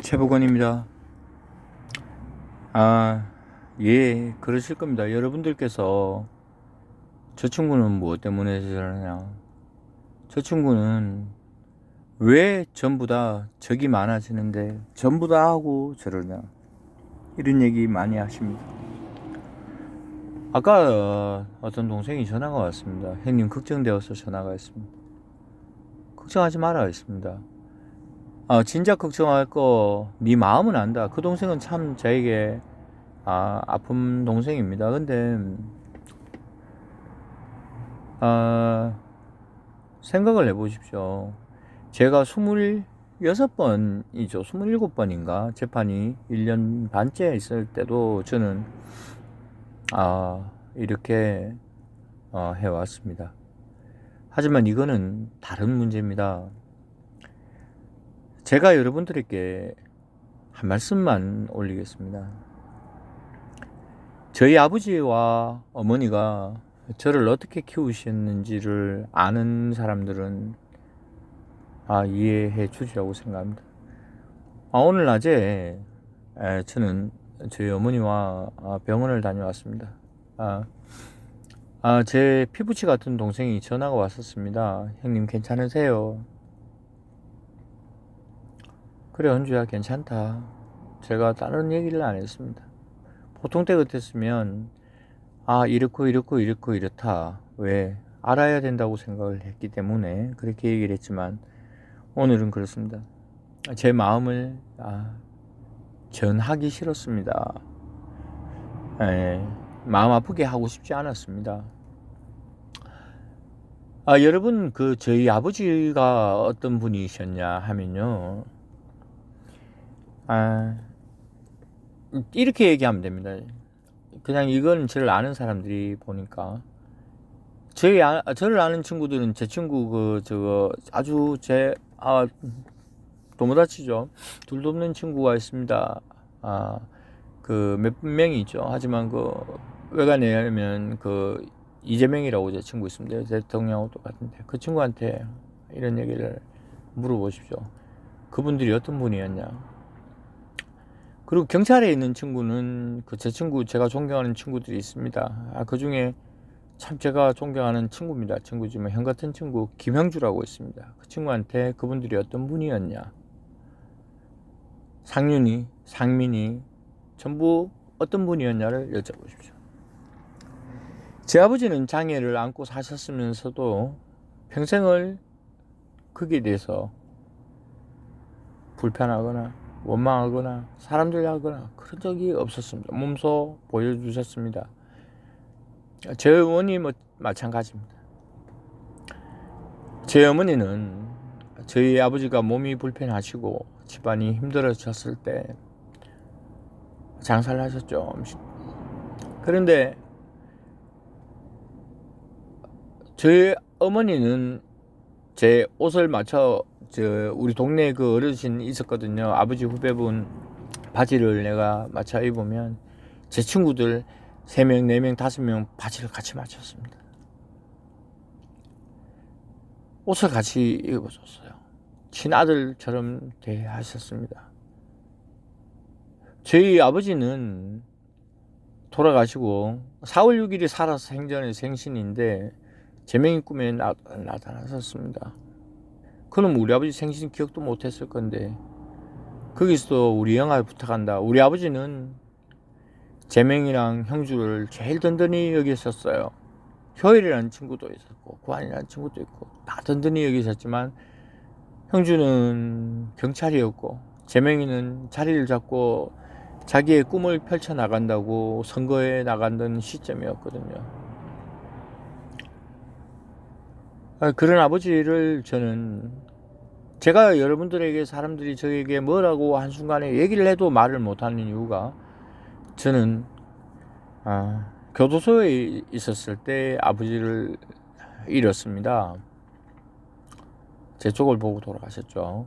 최복원입니다. 예, 그러실 겁니다. 여러분들께서 저 친구는 무엇 때문에 저러냐, 저 친구는 왜 전부 다 적이 많아지는데 전부 다 하고 저러냐, 이런 얘기 많이 하십니다. 아까 어떤 동생이 전화가 왔습니다. 형님 걱정되어서 전화가 왔습니다. 걱정하지 말아 했습니다. 진작 걱정할 거 네 마음은 안다. 그 동생은 참 저에게 아픈 동생입니다. 근데 생각을 해보십시오. 제가 26번이죠. 27번인가 재판이 1년 반째 있을 때도 저는 이렇게 해왔습니다. 하지만 이거는 다른 문제입니다. 제가 여러분들에게 한 말씀만 올리겠습니다. 저희 아버지와 어머니가 저를 어떻게 키우셨는지를 아는 사람들은 이해해 주리라고 생각합니다. 오늘 낮에 저는 저희 어머니와 병원을 다녀왔습니다. 제 피부치 같은 동생이 전화가 왔었습니다. 형님 괜찮으세요? 그래 은주야 괜찮다. 제가 다른 얘기를 안 했습니다. 보통 때 같았으면 이렇고 이렇다, 왜 알아야 된다고 생각을 했기 때문에 그렇게 얘기를 했지만 오늘은 그렇습니다. 제 마음을 전하기 싫었습니다. 마음 아프게 하고 싶지 않았습니다. 여러분, 저희 아버지가 어떤 분이셨냐 하면요, 이렇게 얘기하면 됩니다. 그냥 이건 저를 아는 사람들이 보니까, 저를 아는 친구들은 제 친구 아주 도모다치죠. 둘도 없는 친구가 있습니다. 몇 명이 있죠. 하지만 왜 가냐면 이재명이라고 제 친구 있습니다. 대통령하고 똑같은데 그 친구한테 이런 얘기를 물어보십시오. 그분들이 어떤 분이었냐. 그리고 경찰에 있는 친구는 제 친구, 제가 존경하는 친구들이 있습니다. 그 중에 참 제가 존경하는 친구입니다. 친구지만 형 같은 친구 김형주라고 있습니다. 그 친구한테 그분들이 어떤 분이었냐, 상윤이, 상민이 전부 어떤 분이었냐를 여쭤보십시오. 제 아버지는 장애를 안고 사셨으면서도 평생을 거기에 대해서 불편하거나 원망하거나 사람들이 하거나 그런 적이 없었습니다. 몸소 보여주셨습니다. 제 어머니 마찬가지입니다. 제 어머니는 저희 아버지가 몸이 불편하시고 집안이 힘들어졌을 때 장사를 하셨죠. 그런데 저희 어머니는 제 옷을 맞춰, 우리 동네에 어르신 있었거든요. 아버지 후배분 바지를 내가 맞춰 입으면 제 친구들 3명, 4명, 5명 바지를 같이 맞췄습니다. 옷을 같이 입어줬어요. 친아들처럼 대하셨습니다. 저희 아버지는 돌아가시고 4월 6일이 살아서 생전의 생신인데 제명이 꿈에 나타나셨습니다. 그럼 우리 아버지 생신 기억도 못했을 건데 거기서 우리 영아를 부탁한다. 우리 아버지는 제명이랑 형주를 제일 든든히 여기셨어요. 효일이라는 친구도 있었고 구한이라는 친구도 있고 다 든든히 여기셨지만 형주는 경찰이었고 제명이는 자리를 잡고 자기의 꿈을 펼쳐나간다고 선거에 나간다는 시점이었거든요. 그런 아버지를 저는, 제가 여러분들에게 사람들이 저에게 뭐라고 한순간에 얘기를 해도 말을 못하는 이유가, 저는 교도소에 있었을 때 아버지를 잃었습니다. 제 쪽을 보고 돌아가셨죠.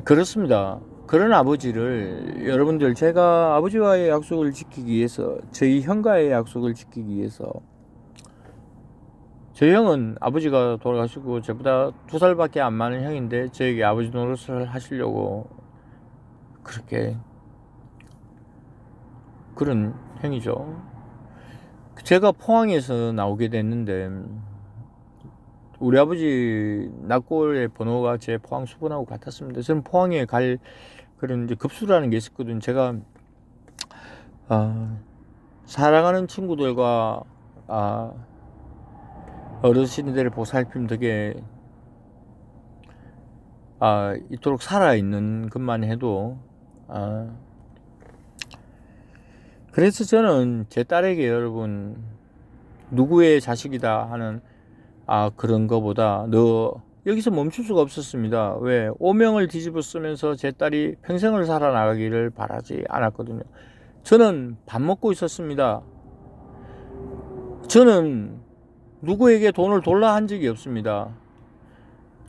그렇습니다. 그런 아버지를 여러분들, 제가 아버지와의 약속을 지키기 위해서, 저희 형과의 약속을 지키기 위해서 저희 형은 아버지가 돌아가시고 저보다 2살밖에 안 많은 형인데 저에게 아버지 노릇을 하시려고 그렇게 그런 형이죠. 제가 포항에서 나오게 됐는데 우리 아버지 낙골의 번호가 제 포항 수번하고 같았습니다. 저는 포항에 갈 그런 이제 급수라는 게 있었거든요. 제가 사랑하는 친구들과 어르신들의 보살핌 덕에 이토록 살아있는 것만 해도 그래서 저는 제 딸에게 여러분 누구의 자식이다 하는 그런 거보다 너 여기서 멈출 수가 없었습니다. 왜? 오명을 뒤집어 쓰면서 제 딸이 평생을 살아나가기를 바라지 않았거든요. 저는 밥 먹고 있었습니다. 저는 누구에게 돈을 돌라 한 적이 없습니다.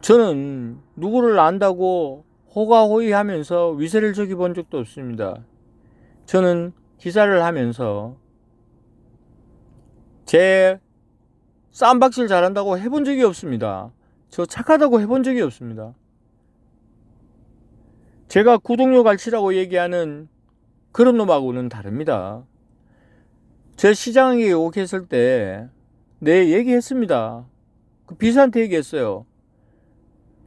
저는 누구를 안다고 호가호위하면서 위세를 적여 본 적도 없습니다. 저는 기사를 하면서 제 쌈박질 잘한다고 해본 적이 없습니다. 저 착하다고 해본 적이 없습니다. 제가 구독료 갈치라고 얘기하는 그런 놈하고는 다릅니다. 저 시장에 욕했을 때 내 얘기했습니다. 그 비서한테 얘기했어요.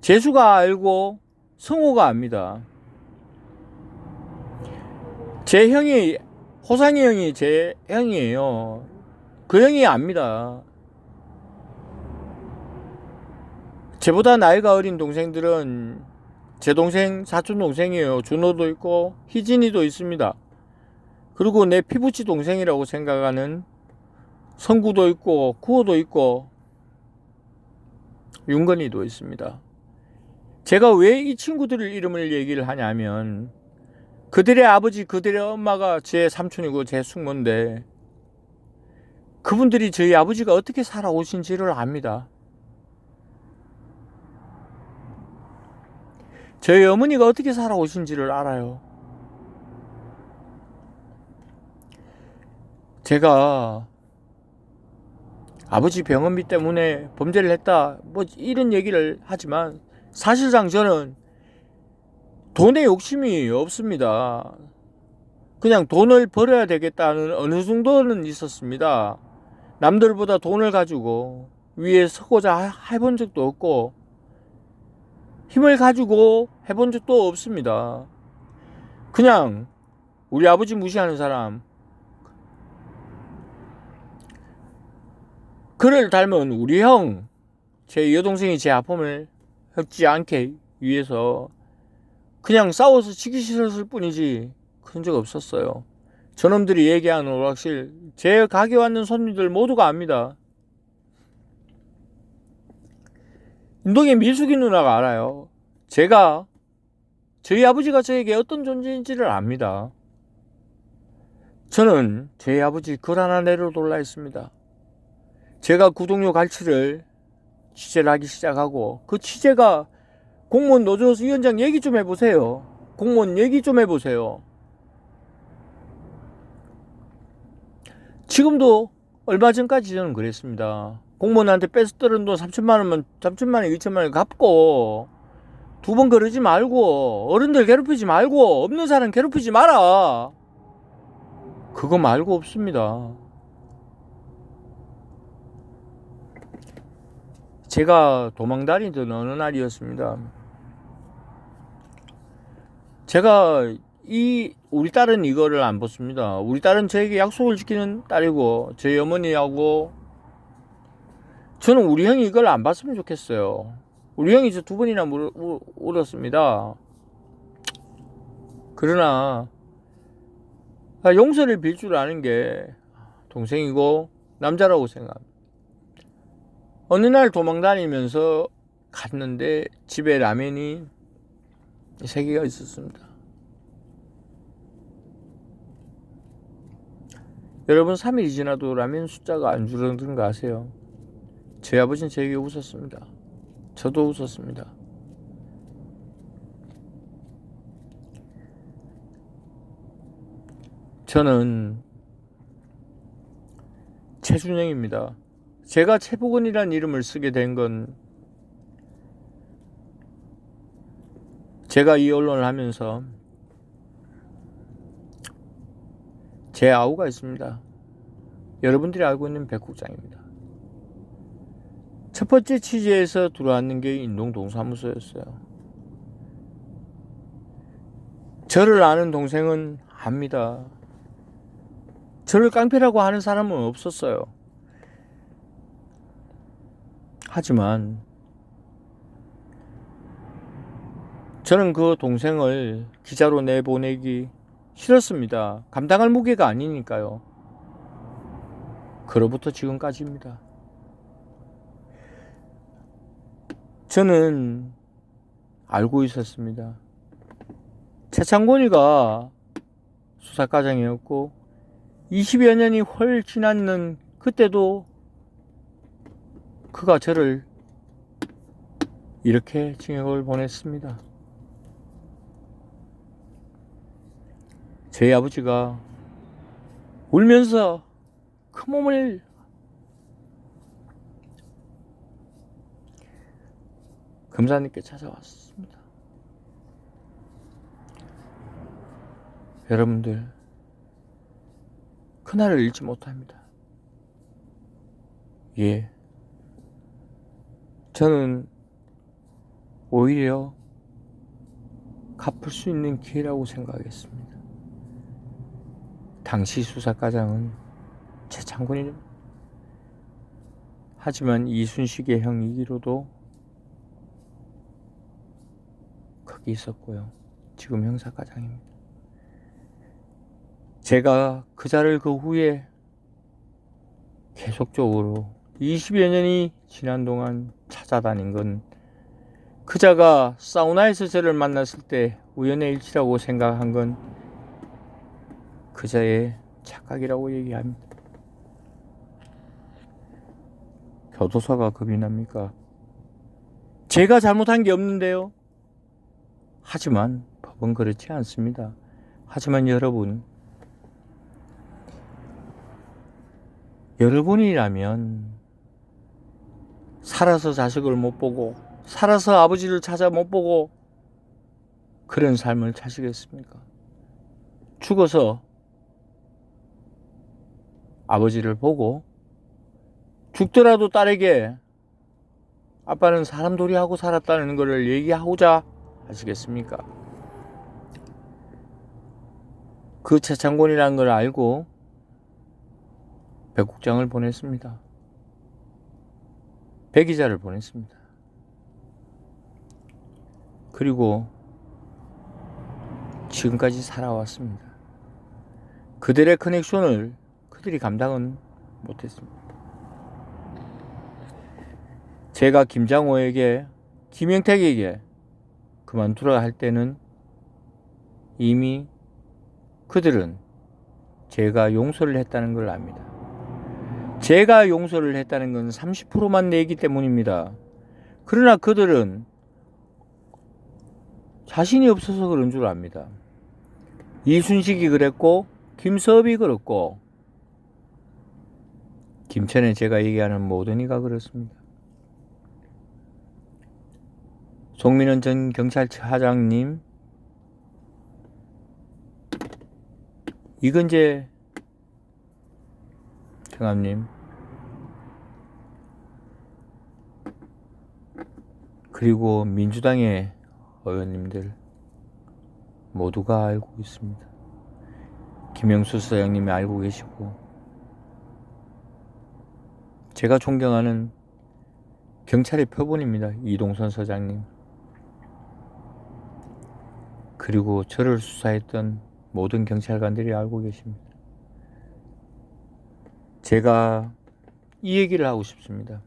재수가 알고 성호가 압니다. 제 형이 호상이 형이 제 형이에요. 그 형이 압니다. 제보다 나이가 어린 동생들은 제 동생 사촌 동생이에요. 준호도 있고 희진이도 있습니다. 그리고 내 피부치 동생이라고 생각하는 성구도 있고 구호도 있고 윤건이도 있습니다. 제가 왜 이 친구들의 이름을 얘기를 하냐면 그들의 아버지 그들의 엄마가 제 삼촌이고 제 숙모인데 그분들이 저희 아버지가 어떻게 살아오신지를 압니다. 저희 어머니가 어떻게 살아오신지를 알아요. 제가 아버지 병원비 때문에 범죄를 했다 뭐 이런 얘기를 하지만 사실상 저는 돈에 욕심이 없습니다. 그냥 돈을 벌어야 되겠다는 어느 정도는 있었습니다. 남들보다 돈을 가지고 위에 서고자 해본 적도 없고 힘을 가지고 해본 적도 없습니다. 그냥 우리 아버지 무시하는 사람, 그를 닮은 우리 형, 제 여동생이 제 아픔을 겪지 않게 위해서 그냥 싸워서 지기 싫었을 뿐이지 그런 적 없었어요. 저놈들이 얘기하는 오락실 제 가게 왔는 손님들 모두가 압니다. 인동의 미숙이 누나가 알아요. 제가 저희 아버지가 저에게 어떤 존재인지를 압니다. 저는 저희 아버지 글 하나 내려돌라 했습니다. 제가 구독료 갈치를 취재를 하기 시작하고 그 취재가 공무원 노조에서 위원장 얘기 좀 해보세요. 공무원 얘기 좀 해보세요. 지금도 얼마 전까지 저는 그랬습니다. 공무원한테 뺏었던 돈 3천만 원, 2천만 원 갚고 두 번 그러지 말고 어른들 괴롭히지 말고 없는 사람 괴롭히지 마라. 그거 말고 없습니다. 제가 도망다니던 어느 날이었습니다. 제가 우리 딸은 이거를 안 벗습니다. 우리 딸은 저에게 약속을 지키는 딸이고 저희 어머니하고 저는 우리 형이 이걸 안 봤으면 좋겠어요. 우리 형이 저 2번이나 울었습니다. 그러나 용서를 빌 줄 아는 게 동생이고 남자라고 생각합니다. 어느 날 도망다니면서 갔는데 집에 라면이 3개가 있었습니다. 여러분 3일이 지나도 라면 숫자가 안 줄어드는 거 아세요? 제 아버지는 저에게 웃었습니다. 저도 웃었습니다. 저는 최준영입니다. 제가 최복원이라는 이름을 쓰게 된 건 제가 이 언론을 하면서 제 아우가 있습니다. 여러분들이 알고 있는 백 국장입니다. 첫 번째 취재에서 들어왔는 게 인동동사무소였어요. 저를 아는 동생은 압니다. 저를 깡패라고 하는 사람은 없었어요. 하지만 저는 그 동생을 기자로 내보내기 싫었습니다. 감당할 무게가 아니니까요. 그로부터 지금까지입니다. 저는 알고 있었습니다. 최창곤이가 수사과장이었고 20여 년이 훨 지났는 그때도 그가 저를 이렇게 징역을 보냈습니다. 저희 아버지가 울면서 큰 몸을 검사님께 찾아왔습니다. 여러분들, 그날을 잊지 못합니다. 예. 저는 오히려 갚을 수 있는 기회라고 생각했습니다. 당시 수사과장은 최창곤이입니다. 하지만 이순식의 형 이기로도 거기 있었고요. 지금 형사과장입니다. 제가 그자를 그 후에 계속적으로 20여 년이 지난 동안 찾아다닌 건 그자가 사우나에서 저를 만났을 때 우연의 일치라고 생각한 건 그자의 착각이라고 얘기합니다. 교도소가 겁이 납니까? 제가 잘못한 게 없는데요. 하지만 법은 그렇지 않습니다. 하지만 여러분이라면 살아서 자식을 못 보고 살아서 아버지를 찾아 못 보고 그런 삶을 사시겠습니까? 죽어서 아버지를 보고 죽더라도 딸에게 아빠는 사람돌이 하고 살았다는 것을 얘기하고자 하시겠습니까? 그 최창곤이라는 걸 알고 백 국장을 보냈습니다. 백 기자를 보냈습니다. 그리고 지금까지 살아왔습니다. 그들의 커넥션을 그들이 감당은 못했습니다. 제가 김장호에게, 김영택에게 그만두라 할 때는 이미 그들은 제가 용서를 했다는 걸 압니다. 제가 용서를 했다는 건 30%만 내기 때문입니다. 그러나 그들은 자신이 없어서 그런 줄 압니다. 이순식이 그랬고 김섭이 그렇고 김천에 제가 얘기하는 모든 이가 그렇습니다. 송민원 전 경찰차장님, 이건재 경감님, 그리고 민주당의 의원님들 모두가 알고 있습니다. 김영수 사장님이 알고 계시고 제가 존경하는 경찰의 표본입니다. 이동선 서장님, 그리고 저를 수사했던 모든 경찰관들이 알고 계십니다. 제가 이 얘기를 하고 싶습니다.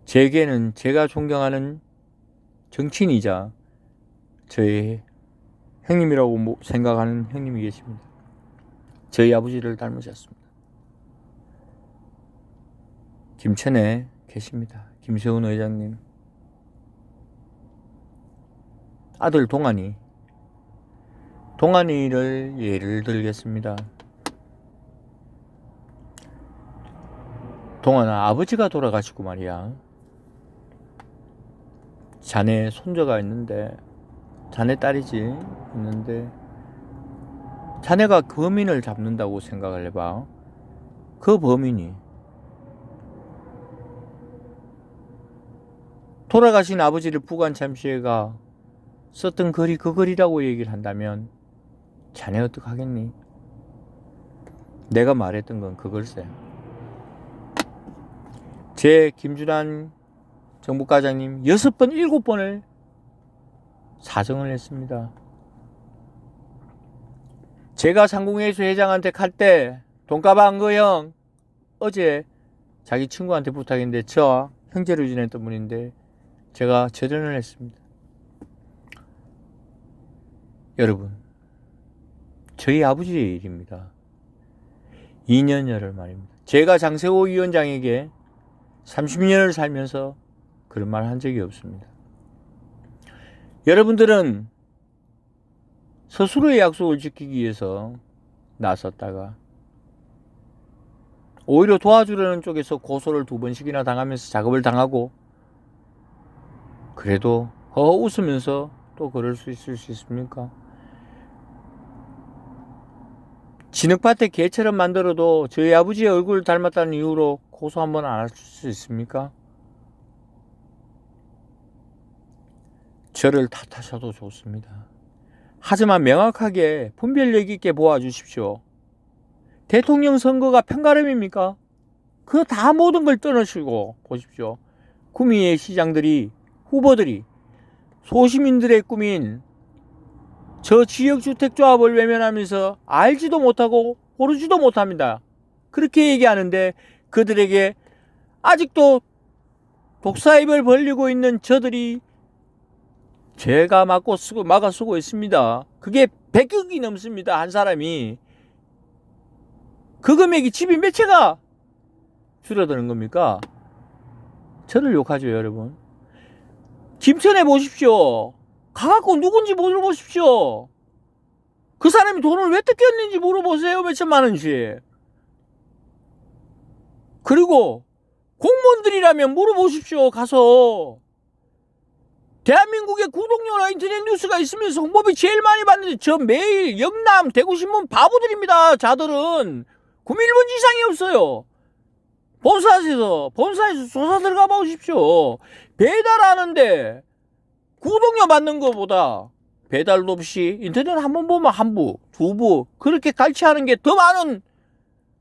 제게는 제가 존경하는 정치인이자 저의 형님이라고 생각하는 형님이 계십니다. 저희 아버지를 닮으셨습니다. 김천에 계십니다. 김세훈 의장님, 아들 동안이를 예를 들겠습니다. 동안아, 아버지가 돌아가시고 말이야. 자네 손자가 있는데, 자네 딸이지, 있는데, 자네가 범인을 잡는다고 생각을 해봐. 그 범인이 돌아가신 아버지를 부관 참시회가 썼던 글이 그 글이라고 얘기를 한다면 자네 어떡하겠니? 내가 말했던 건 그걸세. 제 김준환 정부과장님 6번 7번을 사정을 했습니다. 제가 상공회의소 회장한테 갈 때 돈값 안 거 형, 어제 자기 친구한테 부탁했는데 저와 형제로 지냈던 분인데 제가 절연을 했습니다. 여러분, 저희 아버지의 일입니다. 2년여를 말입니다. 제가 장세호 위원장에게 30년을 살면서 그런 말 한 적이 없습니다. 여러분들은 스스로의 약속을 지키기 위해서 나섰다가 오히려 도와주려는 쪽에서 고소를 2번씩이나 당하면서 작업을 당하고, 그래도 허허 웃으면서 또 그럴 수 있을 수 있습니까? 진흙밭에 개처럼 만들어도 저희 아버지의 얼굴을 닮았다는 이유로 고소 한번 안 할 수 있습니까? 저를 탓하셔도 좋습니다. 하지만 명확하게 분별력 있게 보아주십시오. 대통령 선거가 편가름입니까? 그 다 모든 걸 떠나시고 보십시오. 구미의 시장들이, 후보들이 소시민들의 꿈인 저 지역주택조합을 외면하면서 알지도 못하고 모르지도 못합니다. 그렇게 얘기하는데 그들에게 아직도 독사입을 벌리고 있는 저들이 죄가 막아 쓰고 있습니다. 그게 100억이 넘습니다. 한 사람이. 그 금액이 집이 몇 채가 줄어드는 겁니까? 저를 욕하죠, 여러분. 김천에 보십시오. 가갖고 누군지 물어보십시오. 그 사람이 돈을 왜 뜯겼는지 물어보세요. 몇 천만 원씩. 그리고 공무원들이라면 물어보십시오. 가서. 대한민국의 구독료나 인터넷 뉴스가 있으면서 홍보비 제일 많이 받는데 저 매일 영남 대구신문 바보들입니다. 자들은 구미 1번 이상이 없어요. 본사에서 조사 들어가 보십시오. 배달하는데 구독료 받는 것보다 배달도 없이 인터넷 한번 보면 한 부, 두 부 그렇게 갈취하는 게 더 많은,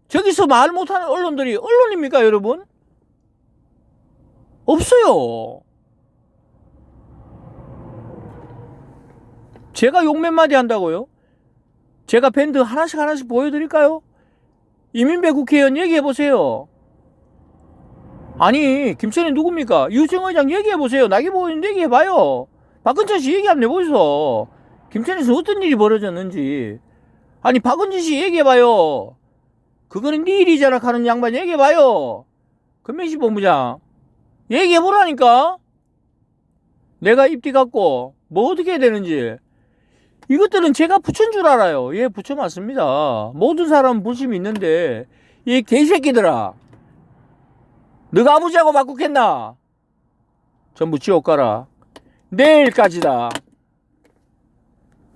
저기서 말 못하는 언론들이 언론입니까, 여러분? 없어요. 제가 욕 몇 마디 한다고요? 제가 밴드 하나씩 보여드릴까요? 이민배 국회의원 얘기해보세요. 아니, 김천이 누굽니까? 유승 의장 얘기해보세요. 나경원 의원 얘기해봐요. 박근천 씨 얘기 한번 해보셔. 김천에서 어떤 일이 벌어졌는지. 아니, 박은진 씨 얘기해봐요. 그거는 네 일이잖아 하는 양반 얘기해봐요. 금명식 본부장 얘기해보라니까. 내가 입뒤 갖고 뭐 어떻게 해야 되는지. 이것들은 제가 부처인 줄 알아요. 예, 부처 맞습니다. 모든 사람은 부심이 있는데 이 개새끼들아, 너가 아버지하고 바꾸겠나? 전부 지옥 가라. 내일까지다.